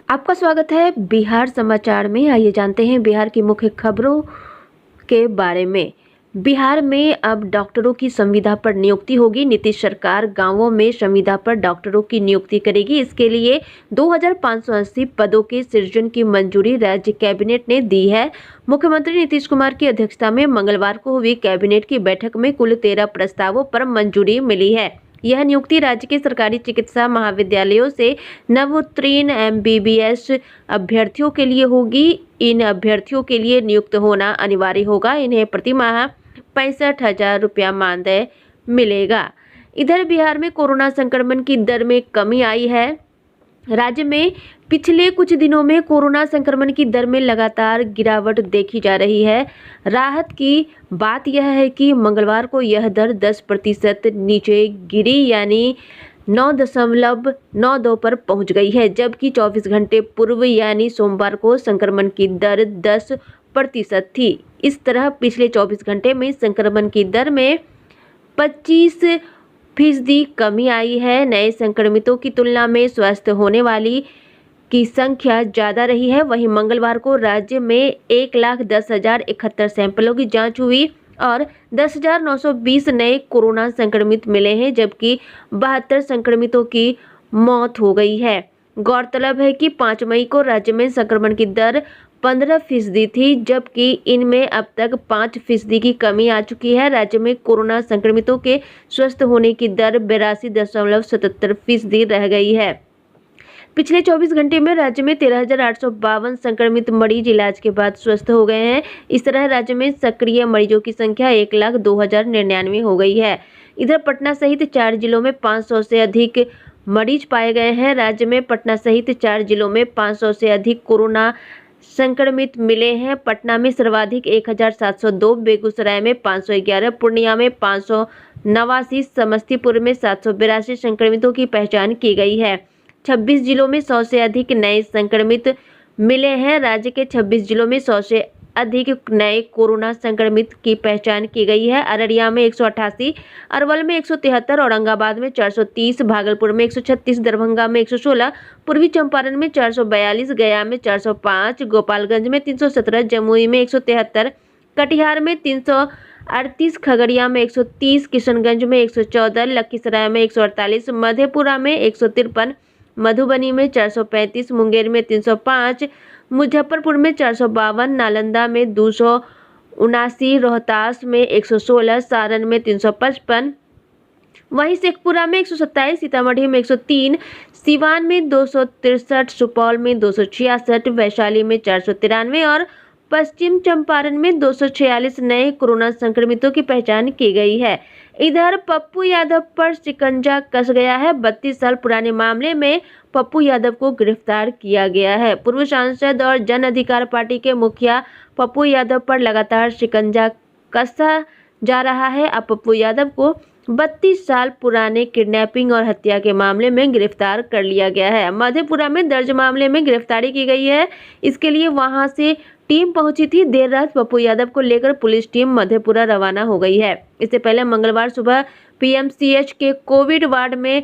आपका स्वागत है बिहार समाचार में। आइए जानते हैं बिहार की मुख्य खबरों के बारे में। बिहार में अब डॉक्टरों की संविदा पर नियुक्ति होगी। नीतीश सरकार गांवों में संविदा पर डॉक्टरों की नियुक्ति करेगी। इसके लिए 2580 पदों के सृजन की मंजूरी राज्य कैबिनेट ने दी है। मुख्यमंत्री नीतीश कुमार की अध्यक्षता में मंगलवार को हुई कैबिनेट की बैठक में कुल 13 प्रस्तावों पर मंजूरी मिली है। यह नियुक्ति राज्य के सरकारी चिकित्सा महाविद्यालयों से नवोत्तीर्ण एमबीबीएस अभ्यर्थियों के लिए होगी। इन अभ्यर्थियों के लिए नियुक्त होना अनिवार्य होगा। इन्हें प्रतिमाह 65,000 रुपया मानदेय मिलेगा। इधर बिहार में कोरोना संक्रमण की दर में कमी आई है। राज्य में पिछले कुछ दिनों में कोरोना संक्रमण की दर में लगातार गिरावट देखी जा रही है। राहत की बात यह है कि मंगलवार को यह दर 10% नीचे गिरी, यानी 9.92 पर पहुंच गई है, जबकि 24 घंटे पूर्व यानी सोमवार को संक्रमण की दर 10% थी। इस तरह पिछले 24 घंटे में संक्रमण की दर में 25% कमी आई है। नए संक्रमितों की तुलना में स्वस्थ होने वाली की संख्या ज्यादा रही है। वहीं मंगलवार को राज्य में 1,10,071 सैंपलों की जांच हुई और 10,920 नए कोरोना संक्रमित मिले हैं, जबकि 72 संक्रमितों की मौत हो गई है। गौरतलब है कि 5 मई को राज्य में संक्रमण की दर 15% थी, जबकि इनमें अब तक 5% की कमी आ चुकी है। राज्य में कोरोना संक्रमितों के स्वस्थ होने की दर 82.77% रह गई है। पिछले 24 घंटे में राज्य में 13,852 संक्रमित मरीज इलाज के बाद स्वस्थ हो गए हैं। इस तरह राज्य में सक्रिय मरीजों की संख्या 1,02,099 हो गई है। इधर पटना सहित 4 जिलों में 500 से अधिक मरीज पाए गए हैं। राज्य में पटना सहित 4 जिलों में 500 से अधिक कोरोना संक्रमित मिले हैं। पटना में सर्वाधिक 1,702, बेगूसराय में 511, पूर्णिया में 589, समस्तीपुर में 782 संक्रमितों की पहचान की गई है। 26 जिलों में 100 से अधिक नए संक्रमित मिले हैं। राज्य के 26 जिलों में 100 से अधिक नए कोरोना संक्रमित की पहचान की गई है। अररिया में 188, अरवल में 173, औरंगाबाद में 430, भागलपुर में 136, दरभंगा में 116, पूर्वी चंपारण में 442, गया में 405, गोपालगंज में 317, जमुई में 173, कटिहार में 338, खगड़िया में 130, किशनगंज में 114, लखीसराय में 148, मधेपुरा में 153, मधुबनी में 435, मुंगेर में 305, मुजफ्फरपुर में 452, नालंदा में 279, रोहतास में 116, सारण में 355, वहीं शेखपुरा में 127, सीतामढ़ी में 103, सिवान में 263, सुपौल में 266, वैशाली में 493 और पश्चिम चंपारण में 246 नए कोरोना संक्रमितों की पहचान की गई है। इधर पप्पू यादव पर शिकंजा कस गया है। 32 साल पुराने मामले में पप्पू यादव को गिरफ्तार किया गया है। पूर्व सांसद और जन अधिकार पार्टी के मुखिया पप्पू यादव पर लगातार शिकंजा कसा जा रहा है। अब पप्पू यादव को 32 साल पुराने किडनैपिंग और हत्या के मामले में गिरफ्तार कर लिया गया है। मधेपुरा में दर्ज मामले में गिरफ्तारी की गई है। इसके लिए वहां से टीम पहुंची थी। देर रात पप्पू यादव को लेकर पुलिस टीम मधेपुरा रवाना हो गई है। इससे पहले मंगलवार सुबह पीएमसीएच के कोविड वार्ड में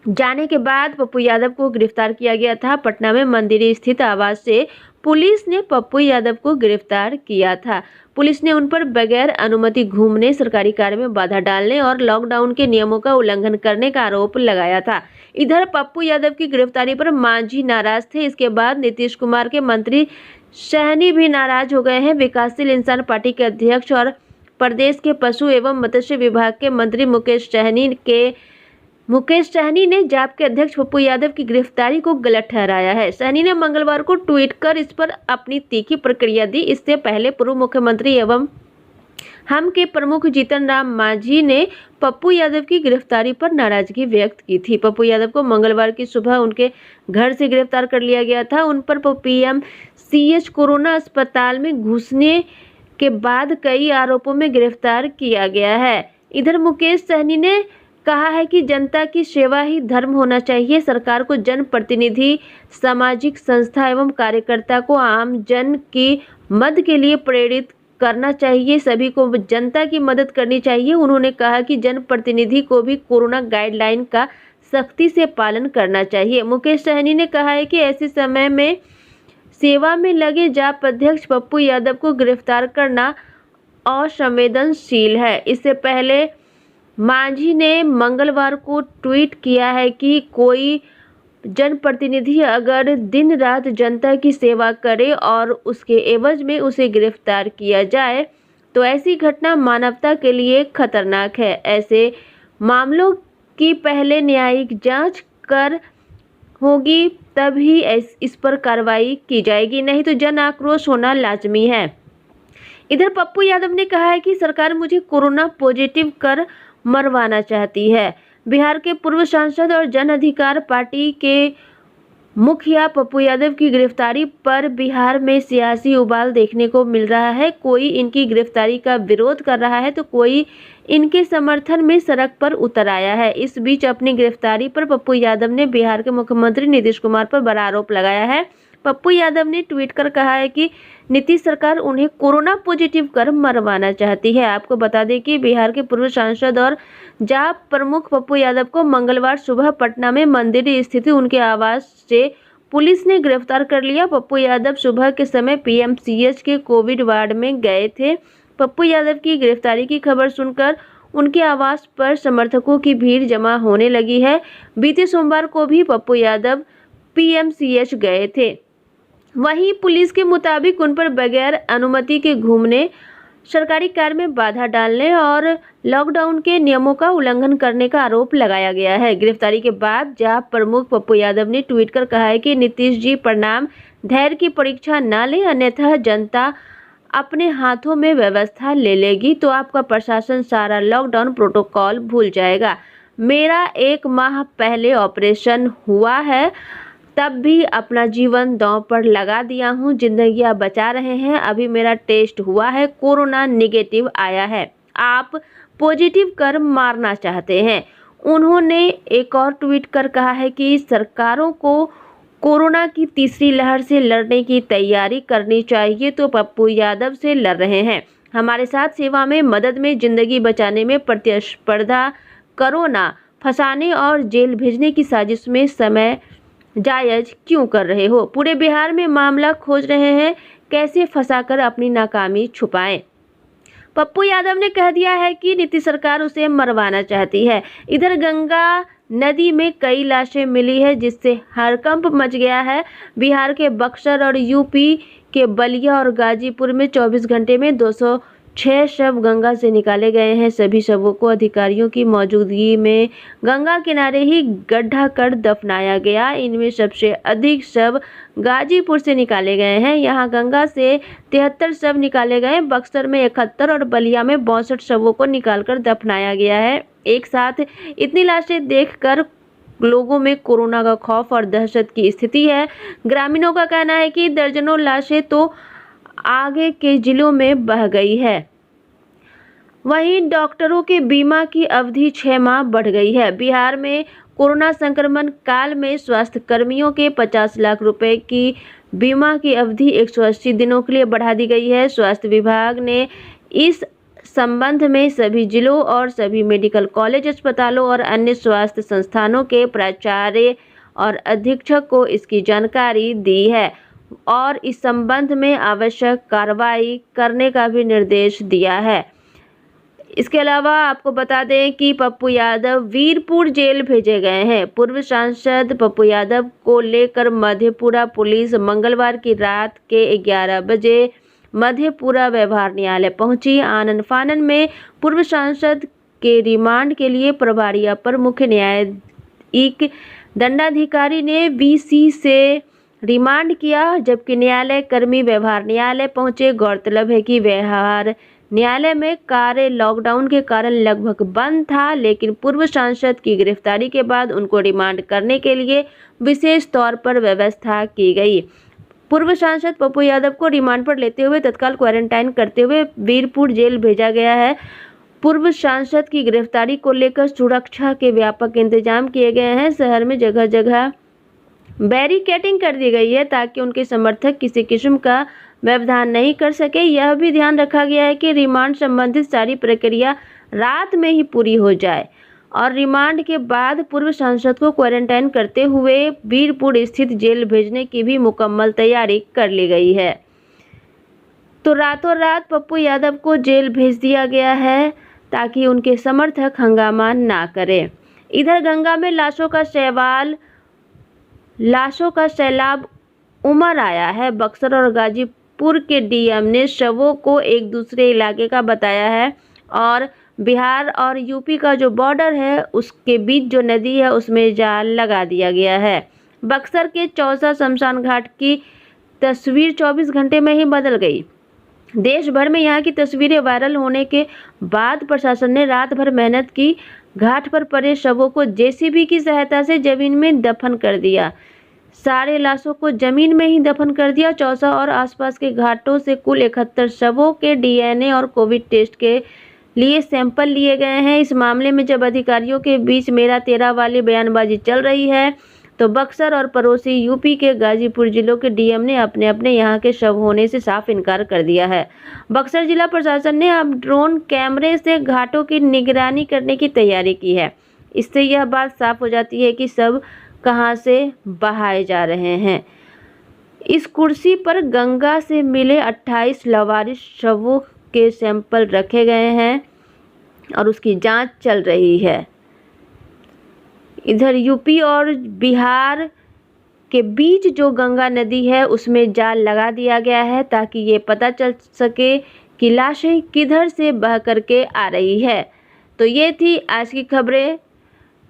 जाने के बाद पप्पू यादव को गिरफ्तार किया गया था। पटना में मंदिर स्थित आवास से पुलिस ने पप्पू यादव को गिरफ्तार किया था। पुलिस ने उन पर बगैर अनुमति घूमने, सरकारी कार्य में बाधा डालने और लॉकडाउन के नियमों का उल्लंघन करने का आरोप लगाया था। इधर पप्पू यादव की गिरफ्तारी पर मांझी नाराज थे। इसके बाद नीतीश कुमार के मंत्री सहनी भी नाराज हो गए हैं। विकासशील इंसान पार्टी के अध्यक्ष और प्रदेश के पशु एवं मत्स्य विभाग के मंत्री मुकेश सहनी ने जाप के अध्यक्ष पप्पू यादव की गिरफ्तारी को गलत ठहराया है। सहनी ने मंगलवार को ट्वीट कर इस पर अपनी तीखी प्रतिक्रिया दी। इससे पहले पूर्व मुख्यमंत्री एवं हम के प्रमुख जीतन राम मांझी ने पप्पू यादव की गिरफ्तारी पर नाराजगी व्यक्त की थी। पप्पू यादव को मंगलवार की सुबह उनके घर से गिरफ्तार कर लिया गया था। उन पर पीएमसीएच कोरोना अस्पताल में घुसने के बाद कई आरोपों में गिरफ्तार किया गया है। इधर मुकेश सहनी ने कहा है कि जनता की सेवा ही धर्म होना चाहिए। सरकार को जनप्रतिनिधि, सामाजिक संस्था एवं कार्यकर्ता को आम जन की मदद के लिए प्रेरित करना चाहिए। सभी को जनता की मदद करनी चाहिए। उन्होंने कहा कि जनप्रतिनिधि को भी कोरोना गाइडलाइन का सख्ती से पालन करना चाहिए। मुकेश सहनी ने कहा है कि ऐसे समय में सेवा में लगे जाप अध्यक्ष पप्पू यादव को गिरफ्तार करना असंवेदनशील है। इससे पहले मांझी ने मंगलवार को ट्वीट किया है कि कोई जनप्रतिनिधि अगर दिन रात जनता की सेवा करे और उसके एवज में उसे गिरफ्तार किया जाए तो ऐसी घटना मानवता के लिए खतरनाक है। ऐसे मामलों की पहले न्यायिक जांच कर होगी, तभी इस पर कार्रवाई की जाएगी, नहीं तो जन आक्रोश होना लाजमी है। इधर पप्पू यादव ने कहा है कि सरकार मुझे कोरोना पॉजिटिव कर मरवाना चाहती है। बिहार के पूर्व सांसद और जन अधिकार पार्टी के मुखिया पप्पू यादव की गिरफ्तारी पर बिहार में सियासी उबाल देखने को मिल रहा है। कोई इनकी गिरफ्तारी का विरोध कर रहा है तो कोई इनके समर्थन में सड़क पर उतर आया है। इस बीच अपनी गिरफ्तारी पर पप्पू यादव ने बिहार के मुख्यमंत्री नीतीश कुमार पर बड़ा आरोप लगाया है। पप्पू यादव ने ट्वीट कर कहा है कि नीतीश सरकार उन्हें कोरोना पॉजिटिव कर मरवाना चाहती है। आपको बता दें कि बिहार के पूर्व सांसद और जाप प्रमुख पप्पू यादव को मंगलवार सुबह पटना में मंदिर स्थित उनके आवास से पुलिस ने गिरफ्तार कर लिया। पप्पू यादव सुबह के समय पीएमसीएच के कोविड वार्ड में गए थे। पप्पू यादव की गिरफ्तारी की खबर सुनकर उनके आवास पर समर्थकों की भीड़ जमा होने लगी है। बीते सोमवार को भी पप्पू यादव पीएमसीएच गए थे। वहीं पुलिस के मुताबिक उन पर बगैर अनुमति के घूमने, सरकारी कार्य में बाधा डालने और लॉकडाउन के नियमों का उल्लंघन करने का आरोप लगाया गया है। गिरफ्तारी के बाद जाप प्रमुख पप्पू यादव ने ट्वीट कर कहा है कि नीतीश जी प्रणाम, धैर्य की परीक्षा न लें, अन्यथा जनता अपने हाथों में व्यवस्था ले लेगी तो आपका प्रशासन सारा लॉकडाउन प्रोटोकॉल भूल जाएगा। मेरा 1 माह पहले ऑपरेशन हुआ है, तब भी अपना जीवन दांव पर लगा दिया हूं, जिंदगियां बचा रहे हैं। अभी मेरा टेस्ट हुआ है, कोरोना निगेटिव आया है, आप पॉजिटिव कर मारना चाहते हैं। उन्होंने एक और ट्वीट कर कहा है कि सरकारों को कोरोना की तीसरी लहर से लड़ने की तैयारी करनी चाहिए तो पप्पू यादव से लड़ रहे हैं। हमारे साथ सेवा में, मदद में, जिंदगी बचाने में प्रतिस्पर्धा करो ना, फंसाने और जेल भेजने की साजिश में समय जायज क्यों कर रहे हो? पूरे बिहार में मामला खोज रहे हैं, कैसे फंसाकर अपनी नाकामी छुपाएं। पप्पू यादव ने कह दिया है कि नीतीश सरकार उसे मरवाना चाहती है। इधर गंगा नदी में कई लाशें मिली है, जिससे हड़कंप मच गया है। बिहार के बक्सर और यूपी के बलिया और गाजीपुर में 24 घंटे में 206 शव गंगा से निकाले गए हैं। सभी शवों को अधिकारियों की मौजूदगी में गंगा किनारे ही गड्ढा कर दफनाया गया। इनमें सबसे अधिक शव गाजीपुर से निकाले गए हैं। यहां गंगा से 73 शव निकाले गए, बक्सर में 71 और बलिया में 62 शवों को निकालकर दफनाया गया है। एक साथ इतनी लाशें देखकर लोगों में कोरोना का खौफ और दहशत की स्थिति है। ग्रामीणों का कहना है कि दर्जनों लाशें तो आगे के जिलों में बह गई है। वहीं डॉक्टरों के बीमा की अवधि 6 माह बढ़ गई है। बिहार में कोरोना संक्रमण काल में स्वास्थ्य कर्मियों के 50 लाख रुपए की बीमा की अवधि 180 दिनों के लिए बढ़ा दी गई है। स्वास्थ्य विभाग ने इस संबंध में सभी जिलों और सभी मेडिकल कॉलेज, अस्पतालों और अन्य स्वास्थ्य संस्थानों के प्राचार्य और अधीक्षक को इसकी जानकारी दी है और इस संबंध में आवश्यक कार्रवाई करने का भी निर्देश दिया है। इसके अलावा आपको बता दें कि पप्पू यादव वीरपुर जेल भेजे गए हैं। पूर्व सांसद पप्पू यादव को लेकर मधेपुरा पुलिस मंगलवार की रात के 11 बजे मधेपुरा व्यवहार न्यायालय पहुंची। आनन फानन में पूर्व सांसद के रिमांड के लिए प्रभारी अपर मुख्य न्यायिक दंडाधिकारी ने वीसी से रिमांड किया, जबकि न्यायालय कर्मी व्यवहार न्यायालय पहुंचे। गौरतलब है कि व्यवहार न्यायालय में कार्य लॉकडाउन के कारण लगभग बंद था, लेकिन पूर्व सांसद की गिरफ्तारी के बाद उनको रिमांड करने के लिए विशेष तौर पर व्यवस्था की गई। पूर्व सांसद पप्पू यादव को रिमांड पर लेते हुए तत्काल क्वारंटाइन करते हुए वीरपुर जेल भेजा गया है। पूर्व सांसद की गिरफ्तारी को लेकर सुरक्षा के व्यापक इंतजाम किए गए हैं। शहर में जगह जगह बैरिकेडिंग कर दी गई है ताकि उनके समर्थक किसी किस्म का व्यवधान नहीं कर सके। यह भी ध्यान रखा गया है कि रिमांड संबंधित सारी प्रक्रिया रात में ही पूरी हो जाए और रिमांड के बाद पूर्व सांसद को क्वारंटाइन करते हुए वीरपुर स्थित जेल भेजने की भी मुकम्मल तैयारी कर ली गई है। तो रातों रात पप्पू यादव को जेल भेज दिया गया है ताकि उनके समर्थक हंगामा ना करें। इधर गंगा में लाशों का सैलाब उमड़ आया है। बक्सर और गाजीपुर के डीएम ने शवों को एक दूसरे इलाके का बताया है और बिहार और यूपी का जो बॉर्डर है उसके बीच जो नदी है उसमें जाल लगा दिया गया है। बक्सर के चौसा शमशान घाट की तस्वीर 24 घंटे में ही बदल गई। देश भर में यहाँ की तस्वीरें वायरल होने के बाद प्रशासन ने रात भर मेहनत की। घाट पर पड़े शवों को जेसीबी की सहायता से जमीन में दफन कर दिया। सारे लाशों को जमीन में ही दफन कर दिया। चौसा और आसपास के घाटों से कुल 71 शवों के डीएनए और कोविड टेस्ट के लिए सैंपल लिए गए हैं। इस मामले में जब अधिकारियों के बीच मेरा तेरा वाली बयानबाजी चल रही है तो बक्सर और पड़ोसी यूपी के गाजीपुर जिलों के डीएम ने अपने अपने यहाँ के शव होने से साफ इनकार कर दिया है। बक्सर जिला प्रशासन ने अब ड्रोन कैमरे से घाटों की निगरानी करने की तैयारी की है। इससे यह बात साफ हो जाती है कि शव कहाँ से बहाए जा रहे हैं। इस कुर्सी पर गंगा से मिले 28 लावारिस शवों के सैंपल रखे गए हैं और उसकी जांच चल रही है। इधर यूपी और बिहार के बीच जो गंगा नदी है उसमें जाल लगा दिया गया है ताकि ये पता चल सके कि लाशें किधर से बह करके आ रही है। तो ये थी आज की खबरें।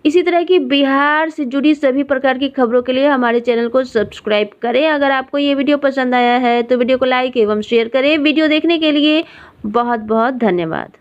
इसी तरह की बिहार से जुड़ी सभी प्रकार की खबरों के लिए हमारे चैनल को सब्सक्राइब करें। अगर आपको ये वीडियो पसंद आया है तो वीडियो को लाइक एवं शेयर करें। वीडियो देखने के लिए बहुत बहुत धन्यवाद।